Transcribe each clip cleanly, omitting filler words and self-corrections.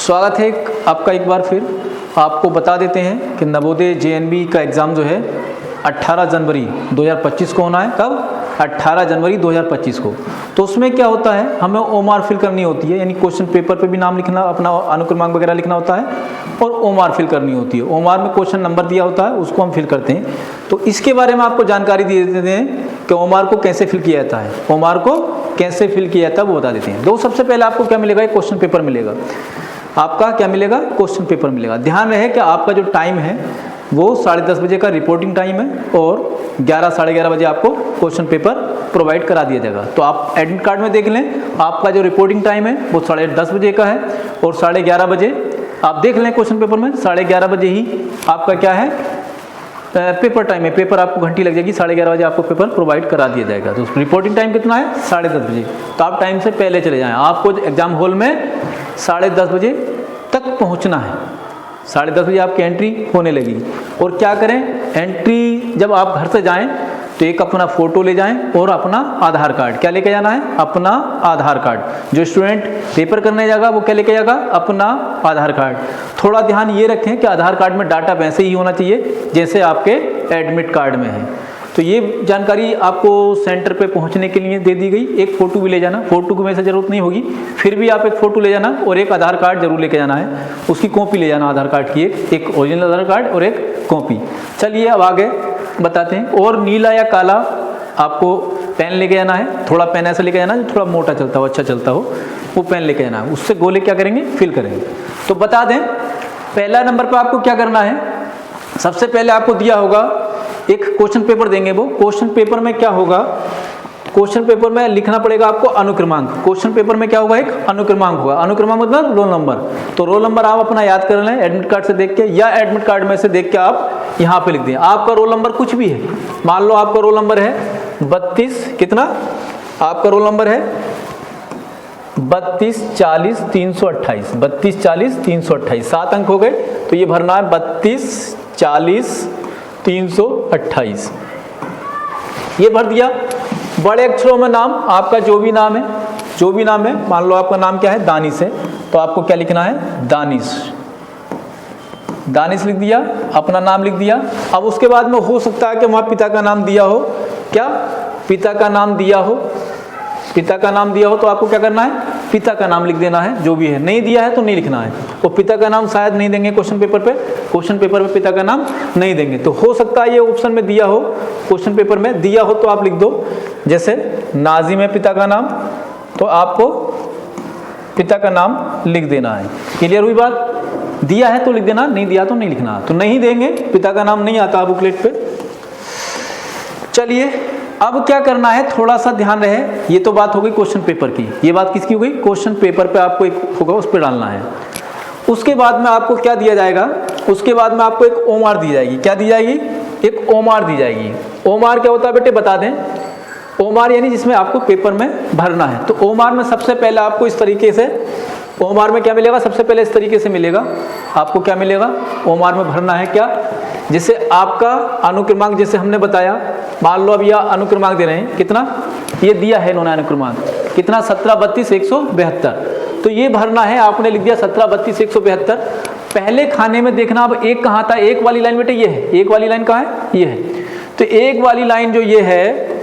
स्वागत है आपका एक बार फिर। आपको बता देते हैं कि नवोदय जेएनवी का एग्ज़ाम जो है 18 जनवरी 2025 को होना है। कब? 18 जनवरी 2025 को। तो उसमें क्या होता है, हमें ओमार फिल करनी होती है, यानी क्वेश्चन पेपर पे भी नाम लिखना, अपना अनुक्रमांक वगैरह लिखना होता है और ओमार फिल करनी होती है। ओमार में क्वेश्चन नंबर दिया होता है, उसको हम फिल करते हैं। तो इसके बारे में आपको जानकारी दे देते हैं कि ओमार को कैसे फिल किया जाता है। ओमार को कैसे फिल किया जाता है वो बता देते हैं। सबसे पहले आपको क्या मिलेगा, एक क्वेश्चन पेपर मिलेगा। आपका क्या मिलेगा? क्वेश्चन पेपर मिलेगा। ध्यान रहे कि आपका जो टाइम है वो 10:30 बजे का रिपोर्टिंग टाइम है और 11 साढ़े 11 बजे आपको क्वेश्चन पेपर प्रोवाइड करा दिया जाएगा। तो आप एडमिट कार्ड में देख लें, आपका जो रिपोर्टिंग टाइम है वो 10:30 बजे का है और 11:30 बजे आप देख लें क्वेश्चन पेपर में 11:30 बजे ही आपका क्या है, पेपर टाइम है। पेपर आपको घंटी लग जाएगी, 11:30 बजे आपको पेपर प्रोवाइड करा दिया जाएगा। तो रिपोर्टिंग टाइम कितना है? 10:30 बजे। तो आप टाइम से पहले चले जाएं। आपको एग्जाम हॉल में 10:30 बजे तक पहुंचना है। 10:30 बजे आपकी एंट्री होने लगी। और क्या करें, एंट्री जब आप घर से जाएं तो एक अपना फ़ोटो ले जाएं और अपना आधार कार्ड। क्या लेके जाना है? अपना आधार कार्ड। जो स्टूडेंट पेपर करने जाएगा वो क्या लेके जाएगा? अपना आधार कार्ड। थोड़ा ध्यान ये रखें कि आधार कार्ड में डाटा वैसे ही होना चाहिए जैसे आपके एडमिट कार्ड में है। तो ये जानकारी आपको सेंटर पे पहुंचने के लिए दे दी गई। एक फ़ोटो भी ले जाना, फ़ोटो की वैसे ज़रूरत नहीं होगी, फिर भी आप एक फ़ोटो ले जाना और एक आधार कार्ड जरूर लेके जाना है। उसकी कॉपी ले जाना आधार कार्ड की, एक ओरिजिनल आधार कार्ड और एक कॉपी। चलिए अब आगे बताते हैं। और नीला या काला आपको पेन लेके जाना है। थोड़ा पेन ऐसा लेके जाना जो थोड़ा मोटा चलता हो, अच्छा चलता हो, वो पेन लेके जाना है। उससे गोले क्या करेंगे? फिल करेंगे। तो बता दें, पहला नंबर पर आपको क्या करना है। सबसे पहले आपको दिया होगा एक क्वेश्चन पेपर देंगे। वो क्वेश्चन पेपर में क्या होगा, क्वेश्चन पेपर में लिखना पड़ेगा आपको अनुक्रमांक। क्वेश्चन पेपर में क्या होगा? एक अनुक्रमांक होगा। अनुक्रमांक मतलब रोल नंबर। तो रोल नंबर आप अपना याद कर लें एडमिट कार्ड से देख के, या एडमिट कार्ड में से देख के आप यहाँ पे लिख दें। आपका रोल नंबर कुछ भी है, मान लो आपका रोल नंबर है 32, कितना आपका रोल नंबर है? 32 40 328। 32 40 328 7 अंक हो गए। तो ये भरना है 32 40 328। ये भर दिया। बड़े अक्षरों में नाम, आपका जो भी नाम है, जो भी नाम है, मान लो आपका नाम क्या है? दानिश है। तो आपको क्या लिखना है? दानिश। दानिश लिख दिया, अपना नाम लिख दिया। अब उसके बाद में हो सकता है कि वहाँ पिता का नाम दिया हो। क्या? पिता का नाम दिया हो। पिता का नाम दिया हो तो आपको क्या करना है? पिता का नाम लिख देना है, जो भी है। नहीं दिया है तो नहीं लिखना है। वो पिता का नाम शायद नहीं देंगे क्वेश्चन पेपर पे, क्वेश्चन पेपर में पिता का नाम नहीं देंगे। तो हो सकता है ये ऑप्शन में दिया हो, क्वेश्चन पेपर में दिया हो तो आप लिख दो। जैसे नाजिम है पिता का नाम, तो आपको पिता का नाम लिख देना है। क्लियर हुई बात? दिया है तो लिख देना, नहीं दिया तो नहीं लिखना। तो नहीं देंगे, पिता का नाम नहीं आता बुकलेट पे। चलिए अब क्या करना है, थोड़ा सा ध्यान रहे। ये तो बात हो गई क्वेश्चन पेपर की। ये बात किसकी हो गई? क्वेश्चन पेपर पे आपको एक होगा, उस पर डालना है। उसके बाद में आपको क्या दिया जाएगा? उसके बाद में आपको एक ओमार दी जाएगी। क्या दी जाएगी? एक ओमार दी जाएगी। ओमार क्या होता है बेटे, बता दें। ओमार यानी जिसमें आपको पेपर में भरना है। तो ओमार में सबसे पहले आपको इस तरीके से, ओमार में क्या मिलेगा? सबसे पहले इस तरीके से मिलेगा। आपको क्या मिलेगा? ओमार में भरना है क्या? जैसे आपका अनुक्रमांक, जैसे हमने बताया, मान लो अब यह अनुक्रमांक दे रहे हैं, कितना ये दिया है इन्होंने अनुक्रमांक, कितना? 17 32 172। तो ये भरना है। आपने लिख दिया 17 32 172। पहले खाने में देखना, अब एक कहाँ था? एक वाली लाइन बेटे ये है। एक वाली लाइन कहाँ है? ये है। तो एक वाली लाइन जो ये है,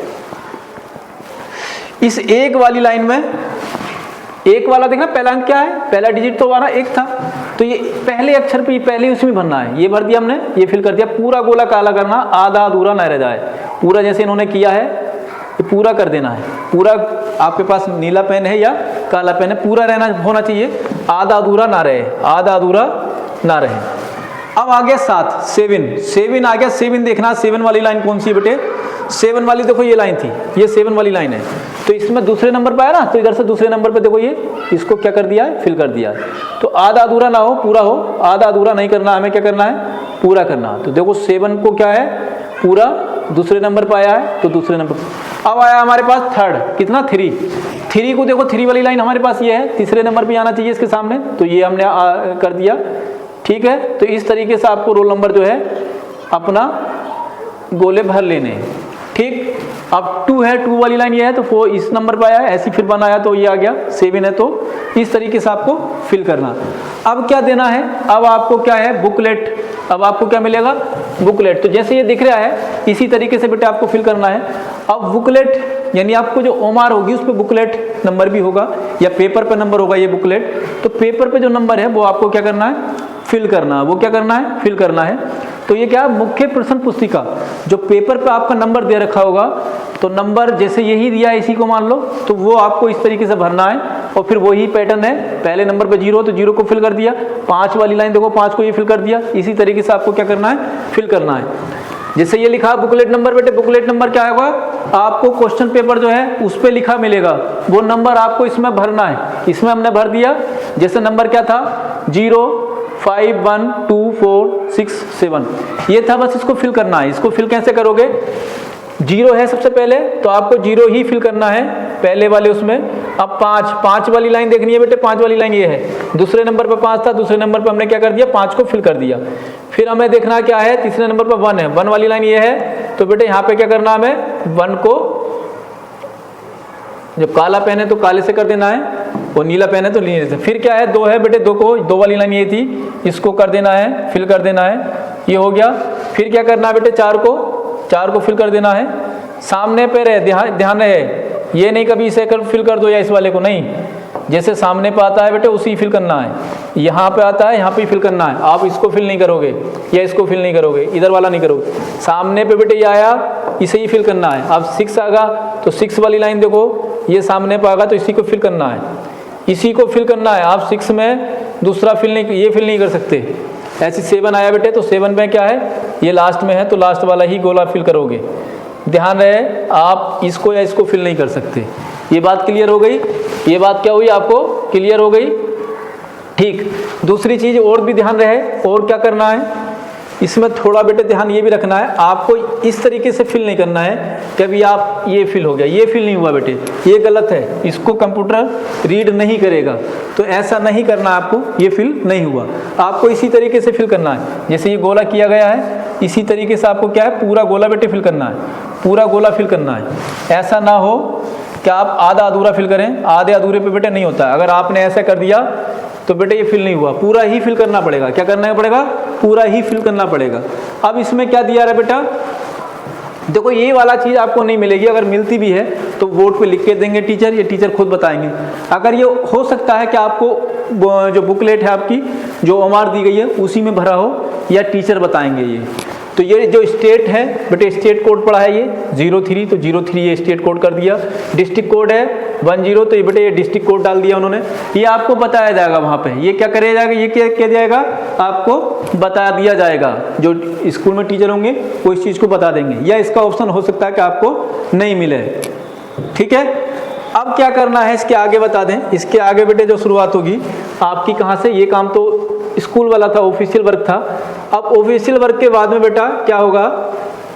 इस एक वाली लाइन में एक वाला देखना, पहला अंक क्या है? पहला डिजिट तो हमारा एक था। तो ये पहले अक्षर पे पहले उसमें भरना है। ये भर दिया हमने, ये फिल कर दिया। पूरा गोला काला करना, आधा अधूरा न रह जाए। पूरा जैसे इन्होंने किया है ये पूरा कर देना है। पूरा आपके पास नीला पेन है या काला पेन है, पूरा रहना होना चाहिए, आधा अधूरा ना रहे, आधा अधूरा ना रहे। अब आ गया 7 7 आ गया। 7 देखना, 7 वाली लाइन कौन सी है बेटे? 7 वाली देखो ये लाइन थी, ये 7 वाली लाइन है। तो इसमें दूसरे नंबर पर आया ना, तो इधर से दूसरे नंबर पर देखो ये, इसको क्या कर दिया है? फिल कर दिया है। तो आधा अधूरा ना हो, पूरा हो। आधा अधूरा नहीं करना, हमें क्या करना है? पूरा करना। तो देखो 7 को क्या है? पूरा दूसरे नंबर पर आया है, तो दूसरे नंबर पर। अब आया हमारे पास थर्ड, कितना? 3 को देखो, 3 वाली लाइन हमारे पास ये है, तीसरे नंबर पे आना चाहिए इसके सामने। तो ये हमने कर दिया। ठीक है। तो इस तरीके से आपको रोल नंबर जो है अपना गोले भर लेने हैं। ठीक। अब 2 है, 2 वाली लाइन ये है तो 4 इस नंबर पे आया है, ऐसी फिर 1 आया तो ये आ गया, 7 है तो इस तरीके से आपको फिल करना। अब क्या देना है, अब आपको क्या है बुकलेट, अब आपको क्या मिलेगा बुकलेट। तो जैसे ये दिख रहा है इसी तरीके से बेटा आपको फिल करना है। अब बुकलेट यानी आपको जो ओमार होगी उस पर बुकलेट नंबर भी होगा या पेपर पे नंबर होगा ये बुकलेट, तो पेपर पे जो नंबर है वो आपको क्या करना है फिल करना है, वो क्या करना है फिल करना है। तो ये क्या मुख्य प्रश्न पुस्तिका जो पेपर पे आपका नंबर दे रखा होगा, तो नंबर जैसे यही दिया है इसी को मान लो, तो वो आपको इस तरीके से भरना है और फिर वही पैटर्न है, पहले नंबर पे 0 तो 0 को फिल कर दिया, 5 वाली लाइन देखो 5 को ये फिल कर दिया, इसी तरीके से आपको क्या करना है फिल करना है। जैसे ये लिखा बुकलेट नंबर, बेटे बुकलेट नंबर क्या होगा आपको क्वेश्चन पेपर जो है उस पर लिखा मिलेगा, वो नंबर आपको इसमें भरना है। इसमें हमने भर दिया, जैसे नंबर क्या था 0 5 1 2 4 6 7 ये था, बस इसको फिल करना है। इसको फिल कैसे करोगे, 0 है सबसे पहले तो आपको 0 ही फिल करना है पहले वाले उसमें। अब 5 वाली लाइन देखनी है बेटे, 5 वाली लाइन ये है, दूसरे नंबर पर 5 था, दूसरे नंबर पर हमने क्या कर दिया 5 को फिल कर दिया। फिर हमें देखना क्या है, तीसरे नंबर पर 1 है, 1 वाली लाइन ये है, तो बेटे यहाँ पे क्या करना हमें 1 को जब काला पेन है तो काले से कर देना है और नीला पेन है तो नीले से। फिर क्या है 2 है बेटे, 2 को 2 वाली लाइन ये थी, इसको कर देना है फिल कर देना है, ये हो गया। फिर क्या करना है बेटे 4 को फिल कर देना है, सामने पे रहे ध्यान रहे, ये नहीं कभी इसे फिल कर दो या इस वाले को नहीं, जैसे सामने पे आता है बेटे उसी फिल करना है, यहाँ पे आता है यहाँ पे फिल करना है। आप इसको फिल नहीं करोगे या इसको फिल नहीं करोगे, इधर वाला नहीं करोगे, सामने पे बेटे ये आया इसे ही फिल करना है। अब 6 आगा तो 6 वाली लाइन देखो, ये सामने पे आगा तो इसी को फिल करना है, इसी को फिल करना है। आप 6 में दूसरा फिल नहीं, ये फिल नहीं कर सकते। ऐसे 7 आया बेटे तो 7 में क्या है ये लास्ट में है तो लास्ट वाला ही गोला फिल करोगे। ध्यान रहे आप इसको या इसको फिल नहीं कर सकते। ये बात क्लियर हो गई, ये बात क्या हुई आपको क्लियर हो गई, ठीक। दूसरी चीज और भी ध्यान रहे, और क्या करना है इसमें थोड़ा बेटे ध्यान ये भी रखना है, आपको इस तरीके से फिल नहीं करना है कि अभी आप ये फिल हो गया, ये फिल नहीं हुआ बेटे, ये गलत है, इसको कंप्यूटर रीड नहीं करेगा, तो ऐसा नहीं करना आपको, ये फिल नहीं हुआ। आपको इसी तरीके से फिल करना है, जैसे ये गोला किया गया है इसी तरीके से आपको क्या है पूरा गोला बेटे फिल करना है, पूरा गोला फिल करना है। ऐसा ना हो कि आप आधा अधूरा फिल करें, आधे अधूरे पे बेटे नहीं होता। अगर आपने ऐसा कर दिया तो बेटे ये फिल नहीं हुआ, पूरा ही फिल करना पड़ेगा। क्या करना पड़ेगा, पूरा ही फिल करना पड़ेगा। अब इसमें क्या दिया रहा बेटा, देखो ये वाला चीज़ आपको नहीं मिलेगी, अगर मिलती भी है तो बोर्ड पे लिख के देंगे टीचर, ये टीचर खुद बताएंगे। अगर ये हो सकता है कि आपको जो बुकलेट है आपकी जो ओमार दी गई है उसी में भरा हो, या टीचर बताएंगे ये। तो ये जो स्टेट है बेटे स्टेट कोड पड़ा है ये 03, तो 03 ये स्टेट कोड कर दिया। डिस्ट्रिक्ट कोड है 10, तो ये बेटे ये डिस्ट्रिक्ट कोड डाल दिया उन्होंने, ये आपको बताया जाएगा वहाँ पे। ये क्या करेगा जाएगा, ये क्या किया जाएगा आपको बता दिया जाएगा। जो स्कूल में टीचर होंगे वो इस चीज़ को बता देंगे, या इसका ऑप्शन हो सकता है कि आपको नहीं मिले, ठीक है। अब क्या करना है इसके आगे बता दें, इसके आगे बेटे जो शुरुआत होगी आपकी कहाँ से, ये काम तो स्कूल वाला था, ऑफिशियल वर्क था। अब ऑफिशियल वर्क के बाद में बेटा क्या होगा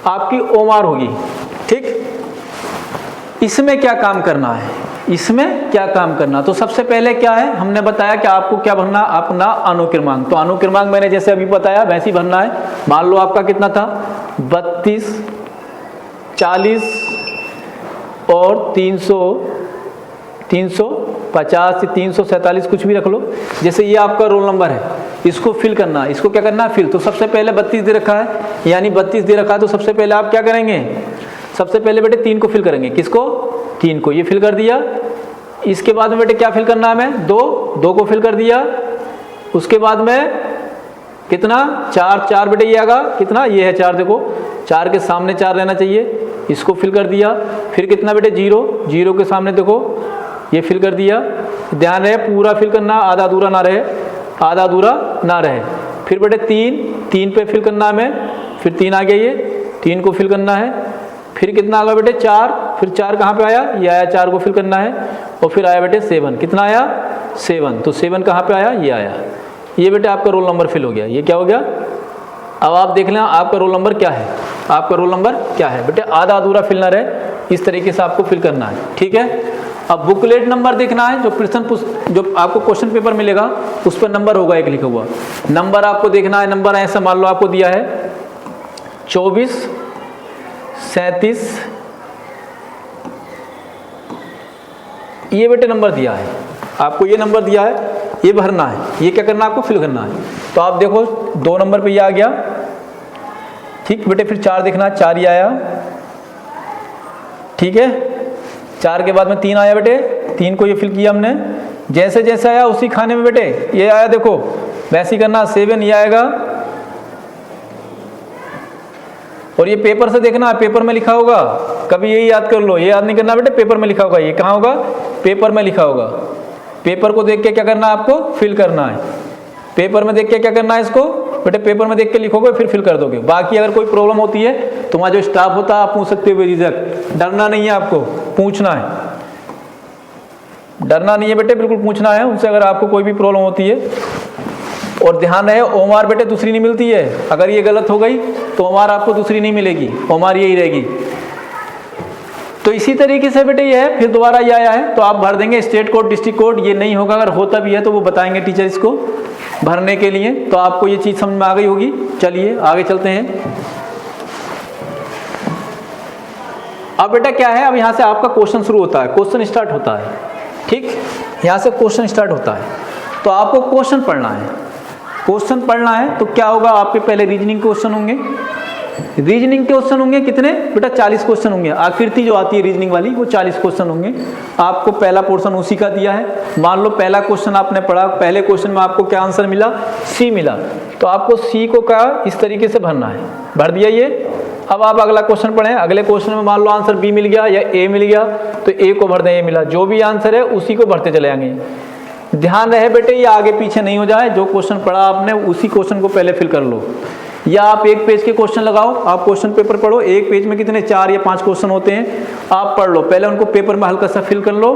आपकी ओमार होगी, ठीक। इसमें क्या काम करना है, इसमें क्या काम करना, तो सबसे पहले क्या है हमने बताया कि आपको क्या भरना, अपना अनुक्रमांक। तो अनुक्रमांक मैंने जैसे अभी बताया वैसे ही भरना है। मान लो आपका कितना था 32, 40 और 350 से 347 कुछ भी रख लो। जैसे ये आपका रोल नंबर है, इसको फिल करना है, इसको क्या करना है फिल। तो सबसे पहले 32 दे रखा है, यानी 32 दे रखा है, तो सबसे पहले आप क्या करेंगे, सबसे पहले बेटे 3 को फिल करेंगे। किसको, 3 को, ये फिल कर दिया। इसके बाद में बेटे क्या फिल करना है हमें, 2 को फिल कर दिया। उसके बाद में कितना 4 बेटे ये आगा कितना, ये है 4, देखो 4 के सामने 4 रहना चाहिए, इसको फिल कर दिया। फिर कितना बेटे 0 के सामने देखो ये फिल कर दिया। ध्यान रहे पूरा फिल करना, आधा अधूरा ना रहे, आधा अधूरा ना रहे। फिर बेटे 3 पे फिल करना हमें, फिर 3 आ गया, ये 3 को फिल करना है। फिर कितना आगा बेटे 4, फिर 4 कहाँ पे आया, ये आया, 4 को फिल करना है। और फिर आया बेटे 7, कितना आया 7, तो 7 कहाँ पे आया, ये आया। ये बेटे आपका रोल नंबर फिल हो गया। ये क्या हो गया, अब आप देख लें आपका रोल नंबर क्या है, आपका रोल नंबर क्या है बेटे, आधा अधूरा फिल ना रहे, इस तरीके से आपको फिल करना है, ठीक है। अब बुकलेट नंबर देखना है, जो आपको क्वेश्चन पेपर मिलेगा उस पर नंबर होगा एक लिखा हुआ, नंबर आपको देखना है। नंबर ऐसा मान लो आपको दिया है 24, 37, ये बेटे नंबर दिया है आपको, ये नंबर दिया है, ये भरना है, ये क्या करना है आपको, फिल करना है। तो आप देखो 2 नंबर पे ये आ गया, ठीक बेटे। फिर 4 देखना, 4 ही आया, ठीक है। 4 के बाद में 3 आया बेटे, 3 को ये फिल किया हमने, जैसे जैसे आया उसी खाने में बेटे ये आया, देखो वैसे ही करना। 7 ये आएगा, और ये पेपर से देखना, पेपर में लिखा होगा, कभी यही याद कर लो, ये याद नहीं करना बेटे, पेपर में लिखा होगा। ये कहाँ होगा, पेपर में लिखा होगा। पेपर को देख के क्या करना है आपको, फिल करना है। पेपर में देख के क्या करना है इसको बेटे, पेपर में देख के लिखोगे फिर फिल कर दोगे। बाकी अगर कोई प्रॉब्लम होती है तो वहाँ जो स्टाफ होता है आप पूछ सकते हो बेझिझक, डरना नहीं है आपको, पूछना है, डरना नहीं है बेटे, बिल्कुल पूछना है उनसे अगर आपको कोई भी प्रॉब्लम होती है। और ध्यान रहे ओमार बेटे दूसरी नहीं मिलती है, अगर ये गलत हो गई तो ओमार आपको दूसरी नहीं मिलेगी, ओमार यही रहेगी। तो इसी तरीके से बेटे ये है, फिर दोबारा ये आया है तो आप भर देंगे स्टेट कोड, डिस्ट्रिक्ट कोड। ये नहीं होगा, अगर होता भी है तो वो बताएंगे टीचर इसको भरने के लिए। तो आपको ये चीज़ समझ में आ गई होगी। चलिए आगे चलते हैं। अब बेटा क्या है, अब यहाँ से आपका क्वेश्चन शुरू होता है, क्वेश्चन स्टार्ट होता है, ठीक। यहाँ से क्वेश्चन स्टार्ट होता है तो आपको क्वेश्चन पढ़ना है। क्वेश्चन पढ़ना है तो क्या होगा, आपके पहले रीजनिंग क्वेश्चन होंगे। रीजनिंग के क्वेश्चन होंगे कितने बेटा, 40 क्वेश्चन होंगे। आकृति जो आती है रीजनिंग वाली वो 40 क्वेश्चन होंगे। आपको पहला पोर्शन उसी का दिया है। मान लो पहला क्वेश्चन आपने पढ़ा, पहले क्वेश्चन में आपको क्या आंसर मिला, सी मिला, तो आपको सी को क्या इस तरीके से भरना है, भर दिया ये। अब आप अगला क्वेश्चन पढ़ें, अगले क्वेश्चन में मान लो आंसर बी मिल गया या ए मिल गया तो ए को भर दें, ए मिला, जो भी आंसर है उसी को भरते चले आएंगे। ध्यान रहे बेटे ये आगे पीछे नहीं हो जाए, जो क्वेश्चन पढ़ा आपने उसी क्वेश्चन को पहले फिल कर लो। या आप एक पेज के क्वेश्चन लगाओ, आप क्वेश्चन पेपर पढ़ो, एक पेज में कितने 4 या 5 क्वेश्चन होते हैं, आप पढ़ लो, पहले उनको पेपर में हल्का सा फिल कर लो।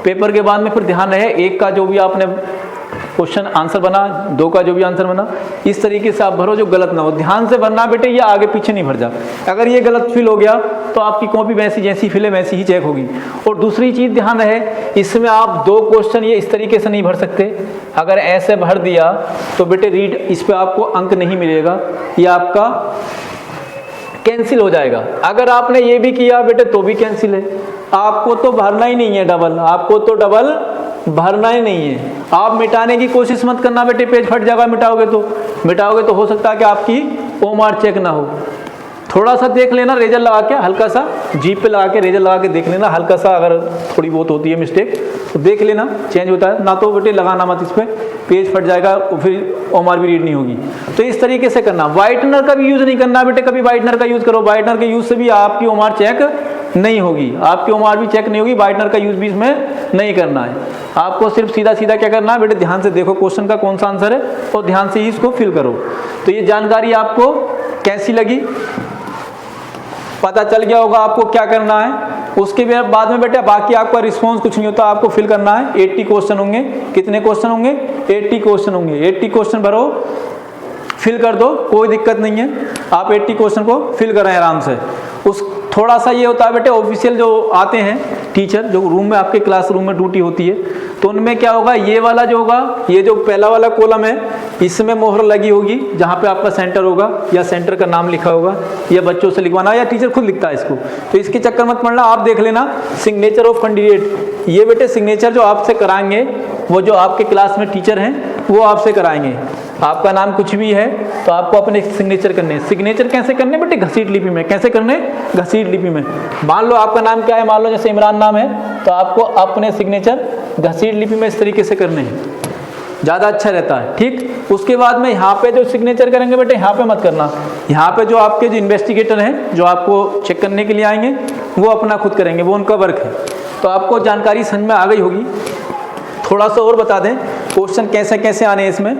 पेपर के बाद में फिर ध्यान रहे एक का जो भी आपने क्वेश्चन आंसर बना, 2 का जो भी आंसर बना, इस तरीके से आप भरो जो गलत ना हो। ध्यान से भरना बेटे, ये आगे पीछे नहीं भर जा। अगर ये गलत फिल हो गया तो आपकी कॉपी वैसी जैसी फिल है वैसी ही चेक होगी। और दूसरी चीज़ ध्यान रहे, इसमें आप 2 क्वेश्चन ये इस तरीके से नहीं भर सकते। अगर ऐसे भर दिया तो बेटे रीड, इस पर आपको अंक नहीं मिलेगा, ये आपका कैंसिल हो जाएगा। अगर आपने ये भी किया बेटे तो भी कैंसिल है। आपको तो भरना ही नहीं है डबल, आपको तो डबल भरना ही नहीं है। आप मिटाने की कोशिश मत करना बेटे, पेज फट जाएगा मिटाओगे तो हो सकता है कि आपकी ओमार चेक ना हो। थोड़ा सा देख लेना, रेजर लगा के हल्का सा जीप पे लगा के रेजर लगा के देख लेना, हल्का सा अगर थोड़ी बहुत होती है मिस्टेक तो देख लेना चेंज होता है ना। तो बेटे लगाना मत इस पर, पेज फट जाएगा और फिर ओमार भी रीड नहीं होगी। तो इस तरीके से करना। वाइटनर का भी यूज़ नहीं करना बेटे, कभी वाइटनर का यूज़ करो, वाइटनर के यूज़ से भी आपकी ओमार चेक नहीं होगी, आपकी ओमार भी चेक नहीं होगी। वाइटनर का यूज़ भी इसमें नहीं करना है। आपको सिर्फ सीधा सीधा क्या करना है बेटे, ध्यान से देखो क्वेश्चन का कौन सा आंसर है और ध्यान से ही इसको फिल करो। तो ये जानकारी आपको कैसी लगी, पता चल गया होगा आपको क्या करना है। उसके बाद में बेटा बाकी आपका रिस्पॉन्स कुछ नहीं होता, आपको फिल करना है। 80 क्वेश्चन होंगे, कितने क्वेश्चन होंगे, 80 क्वेश्चन होंगे। 80 क्वेश्चन भरो, फिल कर दो, कोई दिक्कत नहीं है। आप 80 क्वेश्चन को फिल करें आराम से। उस थोड़ा सा ये होता है बेटे, ऑफिशियल जो आते हैं टीचर, जो रूम में आपके क्लासरूम में ड्यूटी होती है, तो उनमें क्या होगा, ये वाला जो होगा, ये जो पहला वाला कॉलम है इसमें मोहर लगी होगी जहाँ पे आपका सेंटर होगा या सेंटर का नाम लिखा होगा, या बच्चों से लिखवाना या टीचर खुद लिखता है इसको। तो इसके चक्कर मत पड़ना, आप देख लेना सिग्नेचर ऑफ कैंडिडेट। ये बेटे सिग्नेचर जो आपसे कराएंगे, वो जो आपके क्लास में टीचर हैं वो आपसे कराएंगे। आपका नाम कुछ भी है तो आपको अपने सिग्नेचर करने। सिग्नेचर कैसे करने बेटे, घसीट लिपि में। कैसे करने, घसीट लिपि में। मान लो आपका नाम क्या है, मान लो जैसे इमरान नाम है, तो आपको अपने सिग्नेचर घसीट लिपि में इस तरीके से करने हैं, ज़्यादा अच्छा रहता है, ठीक। उसके बाद में यहाँ पे जो सिग्नेचर करेंगे बेटे, यहाँ पे मत करना। यहाँ पे जो आपके जो इन्वेस्टिगेटर हैं, जो आपको चेक करने के लिए आएंगे, वो अपना खुद करेंगे, वो उनका वर्क है। तो आपको जानकारी समझ में आ गई होगी। थोड़ा सा और बता दें क्वेश्चन कैसे कैसे आने हैं इसमें।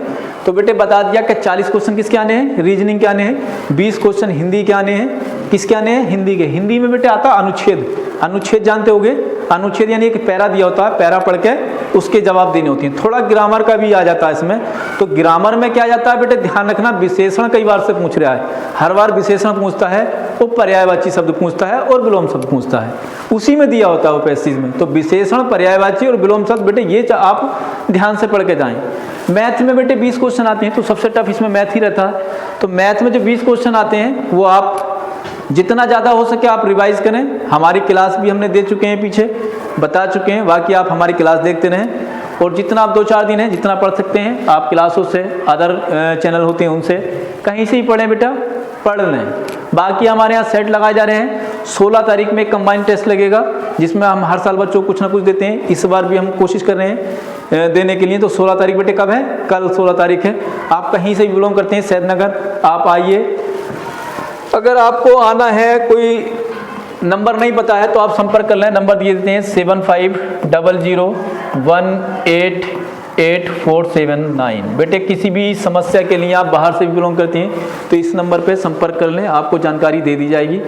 तो बेटे बता दिया कि 40 क्वेश्चन किसके आने हैं, रीजनिंग के आने हैं। 20 क्वेश्चन हिंदी के आने हैं। किसके आने हैं, हिंदी के। हिंदी में बेटे आता अनुच्छेद। अनुच्छेद जानते होगे, अनुच्छेद यानी एक पैरा दिया होता है, पैरा पढ़ के उसके जवाब देने होते हैं। थोड़ा ग्रामर का भी आ जाता है इसमें। तो ग्रामर में क्या जाता है बेटे, ध्यान रखना, विशेषण कई बार से पूछ रहा है। हर बार विशेषण पूछता है, वो पर्यायवाची शब्द पूछता है और विलोम शब्द पूछता है, उसी में दिया होता है वो पैसेज में। तो विशेषण, पर्यायवाची और विलोम शब्द बेटे ये आप ध्यान से पढ़ के जाएं। मैथ में बेटे 20 क्वेश्चन आते हैं, तो सबसे टफ इसमें मैथ ही रहता है। तो मैथ में जो 20 क्वेश्चन आते हैं वो आप जितना ज़्यादा हो सके आप रिवाइज करें। हमारी क्लास भी हमने दे चुके हैं पीछे, बता चुके हैं। बाकी आप हमारी क्लास देखते रहें और जितना आप 2-4 दिन है जितना पढ़ सकते हैं आप क्लासों से, अदर चैनल होते हैं उनसे, कहीं से ही पढ़ें बेटा, पढ़ लें। बाकी हमारे यहाँ सेट लगाए जा रहे हैं। 16 तारीख में कंबाइंड टेस्ट लगेगा जिसमें हम हर साल बच्चों को कुछ ना कुछ देते हैं। इस बार भी हम कोशिश कर रहे हैं देने के लिए। तो 16 तारीख बेटे कब है? कल 16 तारीख है। आप कहीं से भी बिलोंग करते हैं, सैदनगर, आप आइए। अगर आपको आना है, कोई नंबर नहीं पता है तो आप संपर्क कर लें। नंबर दिए देते हैं 7500188479। बेटे किसी भी समस्या के लिए आप बाहर से भी बिलोंग करते हैं तो इस नंबर पे संपर्क कर लें, आपको जानकारी दे दी जाएगी।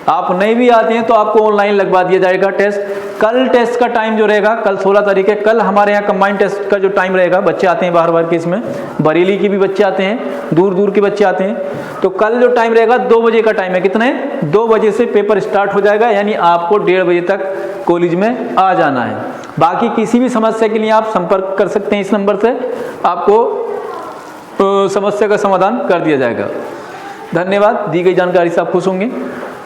आप नहीं भी आते हैं तो आपको ऑनलाइन लगवा दिया जाएगा टेस्ट। कल टेस्ट का टाइम जो रहेगा, कल 16 तारीख है, कल हमारे यहाँ कंबाइंड टेस्ट का जो टाइम रहेगा, बच्चे आते हैं बाहर के, इसमें बरेली के भी बच्चे आते हैं, दूर दूर के बच्चे आते हैं। तो कल जो टाइम रहेगा 2 बजे का टाइम है। कितने? 2 बजे से पेपर स्टार्ट हो जाएगा, यानी आपको 1:30 बजे तक कॉलेज में आ जाना है। बाकी किसी भी समस्या के लिए आप संपर्क कर सकते हैं इस नंबर से, आपको समस्या का समाधान कर दिया जाएगा। धन्यवाद। दी गई जानकारी से आप खुश होंगे।